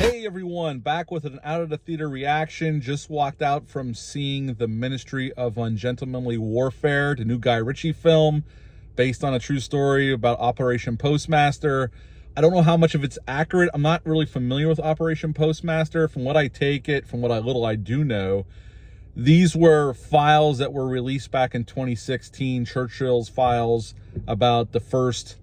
Hey everyone, back with an out of the theater reaction. Just walked out from seeing The Ministry of Ungentlemanly Warfare, the new Guy Ritchie film based on a true story about Operation Postmaster. I don't know how much of it's accurate. I'm not really familiar with Operation Postmaster. From what I take it, from what little I do know, these were files that were released back in 2016, Churchill's files about the first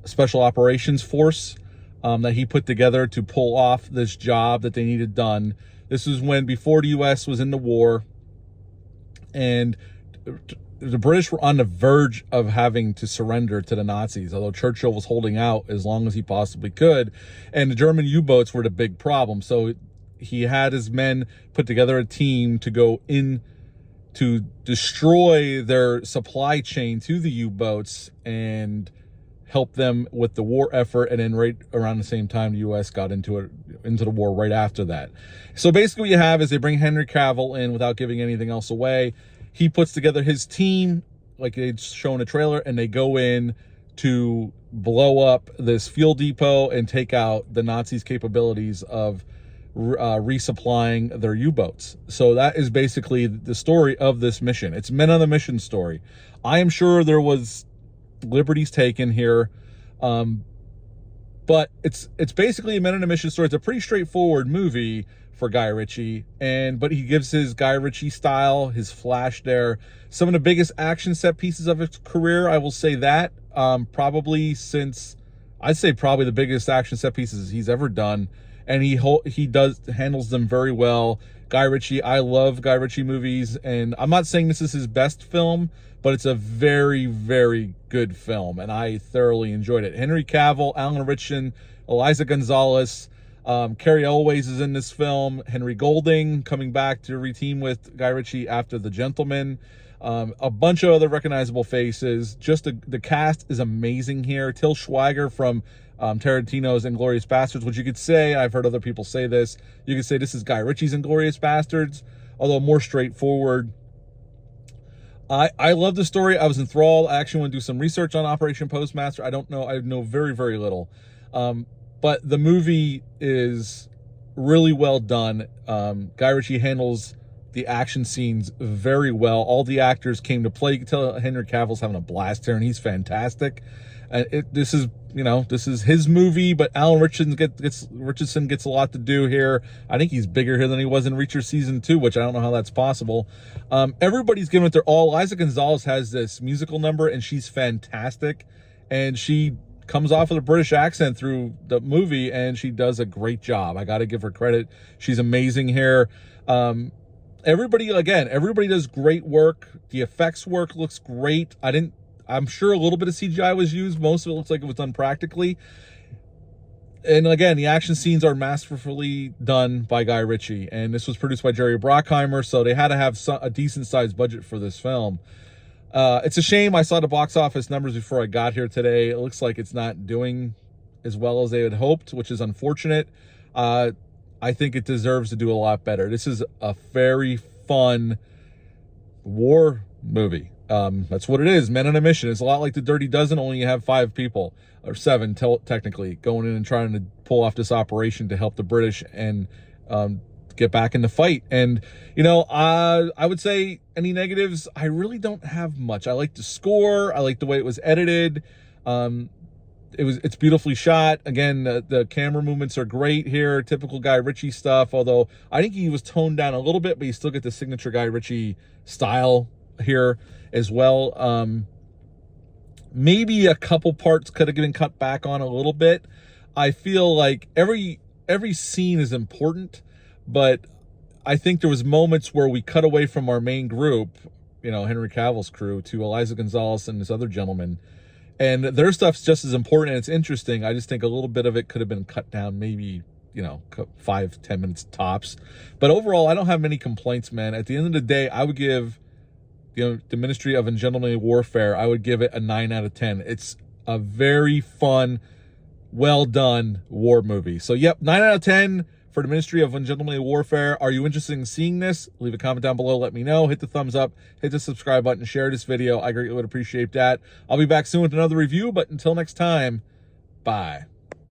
Special Operations Force that he put together to pull off this job that they needed done. This was before the U.S. was in the war, and the British were on the verge of having to surrender to the Nazis, although Churchill was holding out as long as he possibly could, and the German U-boats were the big problem. So he had his men put together a team to go in to destroy their supply chain to the U-boats and help them with the war effort. And then right around the same time, the U.S. got into the war right after that. So basically what you have is they bring Henry Cavill in without giving anything else away. He puts together his team, like they'd shown a trailer, and they go in to blow up this fuel depot and take out the Nazis' capabilities of resupplying their U-boats. So that is basically the story of this mission. It's men on the mission story. I am sure there was liberties taken here, but it's basically a men on a mission story. It's a pretty straightforward movie for Guy Ritchie, but he gives his Guy Ritchie style, his flash there. Some of the biggest action set pieces of his career, I will say that, probably the biggest action set pieces he's ever done, and he handles them very well. Guy Ritchie, I love Guy Ritchie movies, and I'm not saying this is his best film, but it's a very, very good film, and I thoroughly enjoyed it. Henry Cavill, Alan Ritchson, Eliza Gonzalez, Carrie Elways is in this film. Henry Golding coming back to reteam with Guy Ritchie after The Gentleman. A bunch of other recognizable faces. Just the cast is amazing here. Till Schweiger from Tarantino's Inglourious Bastards, which you could say, I've heard other people say this, you could say this is Guy Ritchie's Inglourious Bastards, although more straightforward. I love the story. I was enthralled. I actually want to do some research on Operation Postmaster. I don't know. I know very, very little. But the movie is really well done. Guy Ritchie handles the action scenes very well. All the actors came to play. You can tell Henry Cavill's having a blast here, and he's fantastic. This is his movie, but Alan Richardson gets a lot to do here. I think he's bigger here than he was in Reacher season 2, which I don't know how that's possible. Everybody's giving it their all. Eliza Gonzalez has this musical number, and she's fantastic, and she comes off with a British accent through the movie, and she does a great job. I got to give her credit. She's amazing here. Everybody does great work. The effects work looks great. I'm sure a little bit of CGI was used. Most of it looks like it was done practically. And again, the action scenes are masterfully done by Guy Ritchie. And this was produced by Jerry Bruckheimer, so they had to have a decent-sized budget for this film. It's a shame. I saw the box office numbers before I got here today. It looks like it's not doing as well as they had hoped, which is unfortunate. I think it deserves to do a lot better. This is a very fun war movie. That's what it is. Men on a mission. It's a lot like The Dirty Dozen, only you have 5 people, or 7 technically, going in and trying to pull off this operation to help the British and get back in the fight. And I would say any negatives, I really don't have much. I like the score. I like the way it was edited. It's beautifully shot. Again, the camera movements are great here. Typical Guy Ritchie stuff, although I think he was toned down a little bit, but you still get the signature Guy Ritchie style here as well. Maybe a couple parts could have been cut back on a little bit. I feel like every scene is important, but I think there was moments where we cut away from our main group, Henry Cavill's crew, to Eliza Gonzalez and this other gentleman, and their stuff's just as important and it's interesting. I just think a little bit of it could have been cut down, maybe 5-10 minutes tops. But overall, I don't have many complaints, man. At the end of the day, I would give The Ministry of Ungentlemanly Warfare, I would give it a 9 out of 10. It's a very fun, well done war movie. So yep, 9 out of 10 for The Ministry of Ungentlemanly Warfare. Are you interested in seeing this? Leave a comment down below. Let me know. Hit the thumbs up. Hit the subscribe button. Share this video. I greatly would appreciate that. I'll be back soon with another review, but until next time, bye.